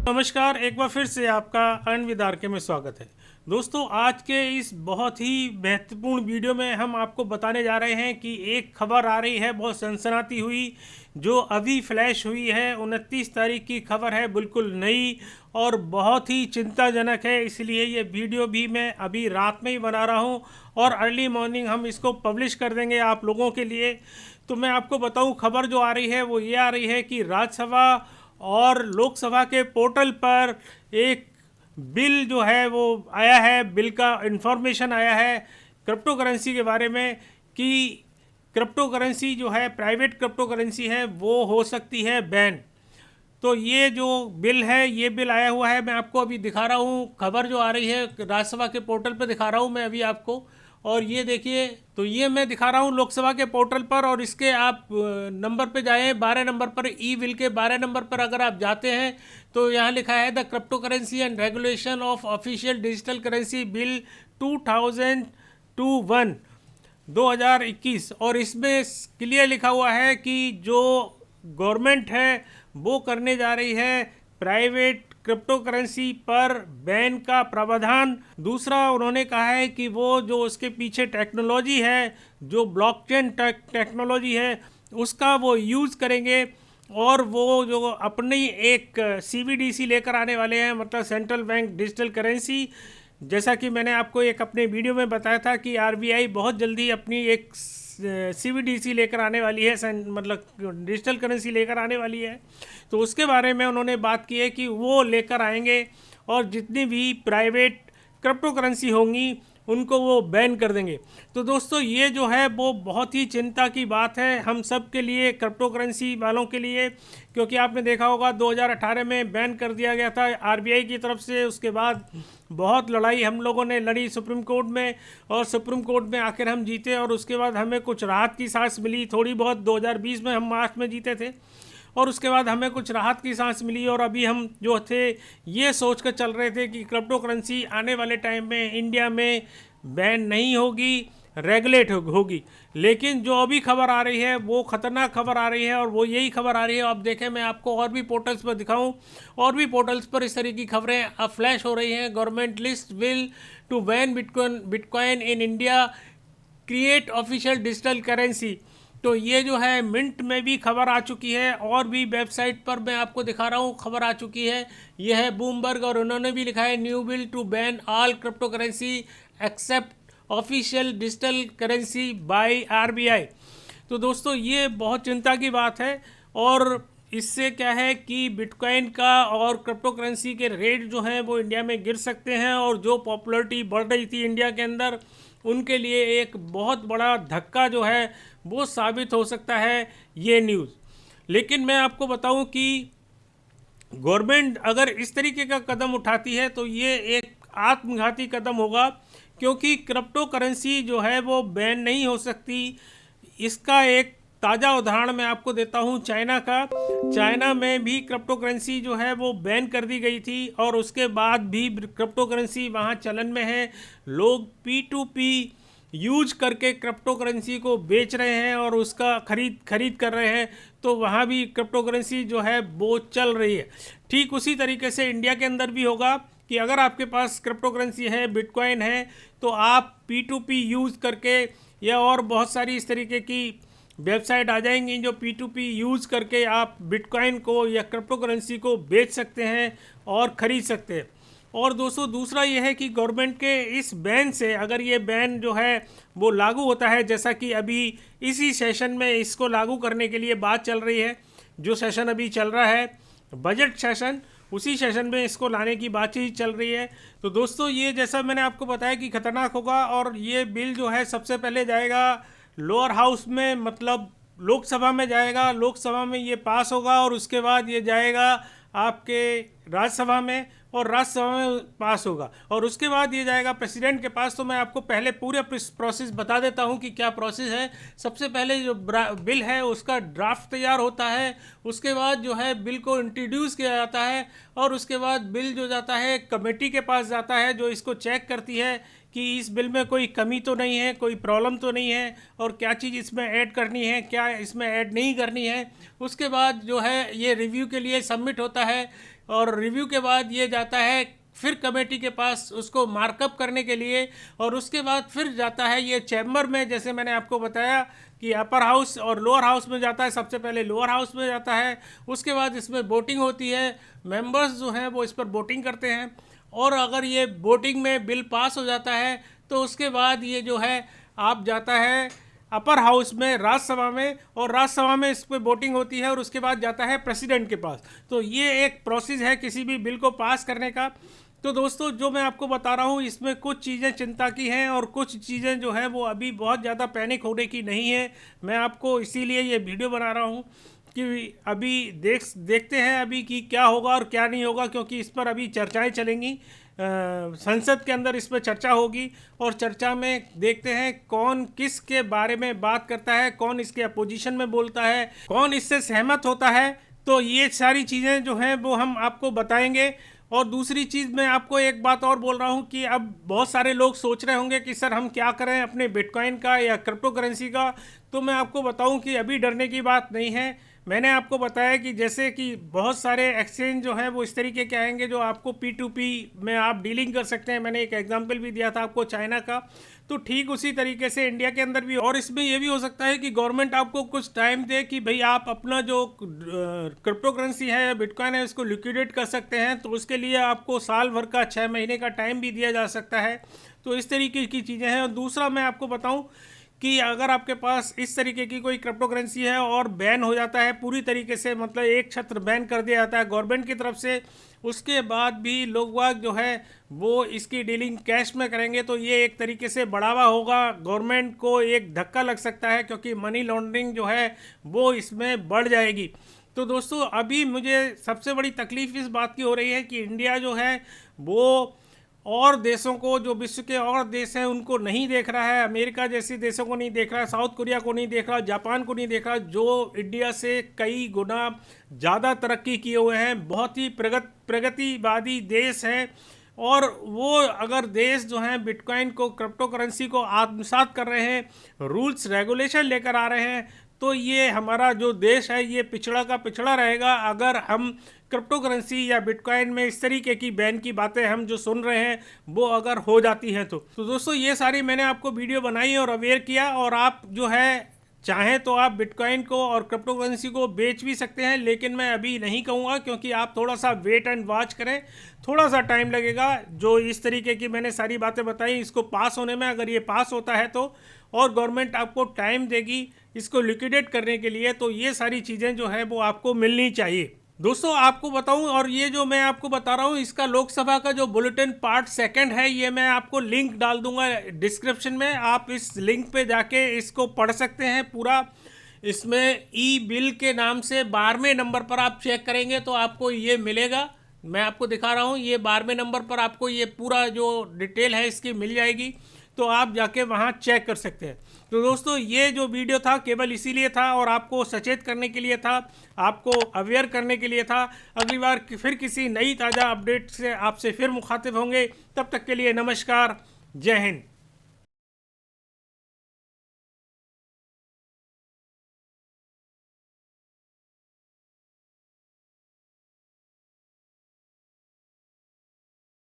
नमस्कार, एक बार फिर से आपका अनविद आरके में स्वागत है। दोस्तों, आज के इस बहुत ही महत्वपूर्ण वीडियो में हम आपको बताने जा रहे हैं कि एक खबर आ रही है बहुत सनसनाती हुई, जो अभी फ्लैश हुई है। 29 तारीख की खबर है, बिल्कुल नई और बहुत ही चिंताजनक है। इसलिए ये वीडियो भी मैं अभी रात में ही बना रहा हूँ और अर्ली मॉर्निंग हम इसको पब्लिश कर देंगे आप लोगों के लिए। तो मैं आपको बताऊँ, खबर जो आ रही है वो ये आ रही है कि राज्यसभा और लोकसभा के पोर्टल पर एक बिल जो है वो आया है। बिल का इंफॉर्मेशन आया है क्रिप्टो करेंसी के बारे में कि क्रिप्टो करेंसी जो है, प्राइवेट क्रिप्टो करेंसी है, वो हो सकती है बैन। तो ये जो बिल है, ये बिल आया हुआ है। मैं आपको अभी दिखा रहा हूँ, खबर जो आ रही है राज्यसभा के पोर्टल पर दिखा रहा हूँ मैं अभी आपको। और ये देखिए, तो ये मैं दिखा रहा हूँ लोकसभा के पोर्टल पर। और इसके आप नंबर पे जाएं, 12 नंबर पर, ई बिल के 12 नंबर पर अगर आप जाते हैं तो यहाँ लिखा है the crypto currency and regulation of official digital currency bill 2021 2021। और इसमें क्लियर लिखा हुआ है कि जो गवर्नमेंट है वो करने जा रही है प्राइवेट क्रिप्टो करेंसी पर बैन का प्रावधान। दूसरा, उन्होंने कहा है कि वो जो उसके पीछे टेक्नोलॉजी है, जो ब्लॉकचेन टेक्नोलॉजी है, उसका वो यूज़ करेंगे। और वो जो अपनी एक CBDC लेकर आने वाले हैं, मतलब सेंट्रल बैंक डिजिटल करेंसी। जैसा कि मैंने आपको एक अपने वीडियो में बताया था कि RBI बहुत जल्दी अपनी एक CBDC लेकर आने वाली है, मतलब डिजिटल करेंसी लेकर आने वाली है। तो उसके बारे में उन्होंने बात की है कि वो लेकर आएंगे और जितनी भी प्राइवेट क्रिप्टो करेंसी होंगी उनको वो बैन कर देंगे। तो दोस्तों, ये जो है वो बहुत ही चिंता की बात है हम सब के लिए, क्रिप्टो करेंसी वालों के लिए। क्योंकि आपने देखा होगा 2018 में बैन कर दिया गया था RBI की तरफ से। उसके बाद बहुत लड़ाई हम लोगों ने लड़ी सुप्रीम कोर्ट में, और सुप्रीम कोर्ट में आखिर हम जीते। और उसके बाद हमें कुछ राहत की सांस मिली थोड़ी बहुत। 2020 में हम मार्च में जीते थे और उसके बाद हमें कुछ राहत की सांस मिली। और अभी हम जो थे ये सोच कर चल रहे थे कि क्रिप्टो करेंसी आने वाले टाइम में इंडिया में बैन नहीं होगी, रेगुलेट होगी। लेकिन जो अभी खबर आ रही है वो ख़तरनाक खबर आ रही है, और वो यही खबर आ रही है। अब देखें, मैं आपको और भी पोर्टल्स पर दिखाऊं, और भी पोर्टल्स पर इस तरह की खबरें अब फ्लैश हो रही हैं। Government list will to ban bitcoin in India, create official digital currency. तो ये जो है मिंट में भी खबर आ चुकी है, और भी वेबसाइट पर मैं आपको दिखा रहा हूँ खबर आ चुकी है। ये है बूमबर्ग, और उन्होंने भी लिखा है new bill to ban all crypto currency except official digital currency by RBI। तो दोस्तों, ये बहुत चिंता की बात है। और इससे क्या है कि बिटकॉइन का और क्रिप्टो करेंसी के रेट जो हैं वो इंडिया में गिर सकते हैं, और जो पॉपुलैरिटी बढ़ रही थी इंडिया के अंदर, उनके लिए एक बहुत बड़ा धक्का जो है वो साबित हो सकता है ये न्यूज़। लेकिन मैं आपको बताऊं कि गवर्नमेंट अगर इस तरीके का कदम उठाती है तो ये एक आत्मघाती कदम होगा, क्योंकि क्रिप्टो करेंसी जो है वो बैन नहीं हो सकती। इसका एक ताज़ा उदाहरण मैं आपको देता हूँ चाइना का। चाइना में भी क्रिप्टो करेंसी जो है वो बैन कर दी गई थी, और उसके बाद भी क्रिप्टो करेंसी वहाँ चलन में है। लोग P2P यूज करके क्रिप्टो करेंसी को बेच रहे हैं और उसका खरीद कर रहे हैं। तो वहाँ भी क्रिप्टो करेंसी जो है वो चल रही है। ठीक उसी तरीके से इंडिया के अंदर भी होगा कि अगर आपके पास क्रिप्टो करेंसी है, बिटकॉइन है, तो आप P2P यूज़ करके, या और बहुत सारी इस तरीके की वेबसाइट आ जाएंगी जो P2P यूज़ करके आप बिटकॉइन को या क्रिप्टो करेंसी को बेच सकते हैं और ख़रीद सकते हैं। और दोस्तों, दूसरा ये है कि गवर्नमेंट के इस बैन से, अगर ये बैन जो है वो लागू होता है, जैसा कि अभी इसी सेशन में इसको लागू करने के लिए बात चल रही है, जो सेशन अभी चल रहा है बजट सेशन, उसी सेशन में इसको लाने की बातचीत चल रही है। तो दोस्तों, ये जैसा मैंने आपको बताया कि खतरनाक होगा, और ये बिल जो है सबसे पहले जाएगा लोअर हाउस में, मतलब लोकसभा में जाएगा। लोकसभा में ये पास होगा, और उसके बाद ये जाएगा आपके राज्यसभा में, और राज्यसभा में पास होगा, और उसके बाद ये जाएगा प्रेसिडेंट के पास। तो मैं आपको पहले पूरा प्रोसेस बता देता हूँ कि क्या प्रोसेस है। सबसे पहले जो बिल है उसका ड्राफ्ट तैयार होता है, उसके बाद जो है बिल को इंट्रोड्यूस किया जाता है, और उसके बाद बिल जो जाता है कमेटी के पास जाता है, जो इसको चेक करती है कि इस बिल में कोई कमी तो नहीं है, कोई प्रॉब्लम तो नहीं है, और क्या चीज़ इसमें ऐड करनी है, क्या इसमें ऐड नहीं करनी है। उसके बाद जो है ये रिव्यू के लिए सबमिट होता है, और रिव्यू के बाद ये जाता है फिर कमेटी के पास उसको मार्कअप करने के लिए, और उसके बाद फिर जाता है ये चैम्बर में। जैसे मैंने आपको बताया कि अपर हाउस और लोअर हाउस में जाता है, सबसे पहले लोअर हाउस में जाता है, उसके बाद इसमें वोटिंग होती है, मेंबर्स जो हैं वो इस पर वोटिंग करते हैं, और अगर ये वोटिंग में बिल पास हो जाता है तो उसके बाद ये जो है आप जाता है अपर हाउस में, राज्यसभा में, और राज्यसभा में इस पर वोटिंग होती है, और उसके बाद जाता है प्रेसिडेंट के पास। तो ये एक प्रोसेस है किसी भी बिल को पास करने का। तो दोस्तों जो मैं आपको बता रहा हूँ इसमें कुछ चीज़ें चिंता की हैं और कुछ चीज़ें जो है वो अभी बहुत ज़्यादा पैनिक होने की नहीं है। मैं आपको इसीलिए ये वीडियो बना रहा हूँ कि अभी देखते हैं अभी कि क्या होगा और क्या नहीं होगा, क्योंकि इस पर अभी चर्चाएं चलेंगी, संसद के अंदर इस पर चर्चा होगी, और चर्चा में देखते हैं कौन किस के बारे में बात करता है, कौन इसके अपोजिशन में बोलता है, कौन इससे सहमत होता है। तो ये सारी चीज़ें जो हैं वो हम आपको बताएंगे। और दूसरी चीज़ मैं आपको एक बात और बोल रहा हूँ कि अब बहुत सारे लोग सोच रहे होंगे कि सर हम क्या करें अपने बिटकॉइन का या क्रिप्टो करेंसी का। तो मैं आपको बताऊँ कि अभी डरने की बात नहीं है। मैंने आपको बताया कि जैसे कि बहुत सारे एक्सचेंज जो हैं वो इस तरीके के आएंगे जो आपको P2P में आप डीलिंग कर सकते हैं। मैंने एक एग्जांपल भी दिया था आपको चाइना का, तो ठीक उसी तरीके से इंडिया के अंदर भी। और इसमें ये भी हो सकता है कि गवर्नमेंट आपको कुछ टाइम दे कि भाई आप अपना जो क्रिप्टो करेंसी है या बिटकॉइन है इसको लिक्विडेट कर सकते हैं, तो उसके लिए आपको साल भर का 6 महीने का टाइम भी दिया जा सकता है। तो इस तरीके की चीज़ें हैं। और दूसरा मैं आपको बताऊं कि अगर आपके पास इस तरीके की कोई क्रिप्टो करेंसी है और बैन हो जाता है पूरी तरीके से, मतलब एक छत्र बैन कर दिया जाता है गवर्नमेंट की तरफ से, उसके बाद भी लोग जो है वो इसकी डीलिंग कैश में करेंगे, तो ये एक तरीके से बढ़ावा होगा, गवर्नमेंट को एक धक्का लग सकता है, क्योंकि मनी लॉन्ड्रिंग जो है वो इसमें बढ़ जाएगी। तो दोस्तों अभी मुझे सबसे बड़ी तकलीफ इस बात की हो रही है कि इंडिया जो है वो और देशों को, जो विश्व के और देश हैं उनको नहीं देख रहा है, अमेरिका जैसे देशों को नहीं देख रहा है, साउथ कोरिया को नहीं देख रहा, जापान को नहीं देख रहा, जो इंडिया से कई गुना ज़्यादा तरक्की किए हुए हैं, बहुत ही प्रगतिवादी देश हैं। और वो अगर देश जो हैं बिटकॉइन को, क्रिप्टो करेंसी को आत्मसात कर रहे हैं, रूल्स रेगुलेशन लेकर आ रहे हैं, तो ये हमारा जो देश है ये पिछड़ा का पिछड़ा रहेगा अगर हम क्रिप्टो करेंसी या बिटकॉइन में इस तरीके की बैन की बातें हम जो सुन रहे हैं वो अगर हो जाती हैं। तो दोस्तों ये सारी मैंने आपको वीडियो बनाई और अवेयर किया, और आप जो है चाहें तो आप बिटकॉइन को और क्रिप्टो करेंसी को बेच भी सकते हैं, लेकिन मैं अभी नहीं कहूँगा, क्योंकि आप थोड़ा सा वेट एंड वॉच करें, थोड़ा सा टाइम लगेगा। जो इस तरीके की मैंने सारी बातें बताई इसको पास होने में, अगर ये पास होता है तो, और गवर्नमेंट आपको टाइम देगी इसको लिक्विडेट करने के लिए, तो ये सारी चीज़ें जो है वो आपको मिलनी चाहिए। दोस्तों आपको बताऊं, और ये जो मैं आपको बता रहा हूं इसका लोकसभा का जो बुलेटिन पार्ट 2 है, ये मैं आपको लिंक डाल दूंगा डिस्क्रिप्शन में, आप इस लिंक पे जाके इसको पढ़ सकते हैं पूरा। इसमें ई बिल के नाम से 12वें नंबर पर आप चेक करेंगे तो आपको ये मिलेगा। मैं आपको दिखा रहा हूँ, ये 12वें नंबर पर आपको ये पूरा जो डिटेल है इसकी मिल जाएगी, तो आप जाके वहाँ चेक कर सकते हैं। तो दोस्तों ये जो वीडियो था केवल इसीलिए था, और आपको सचेत करने के लिए था, आपको अवेयर करने के लिए था। अगली बार फिर किसी नई ताज़ा अपडेट से आपसे फिर मुखातिब होंगे, तब तक के लिए नमस्कार, जय हिंद।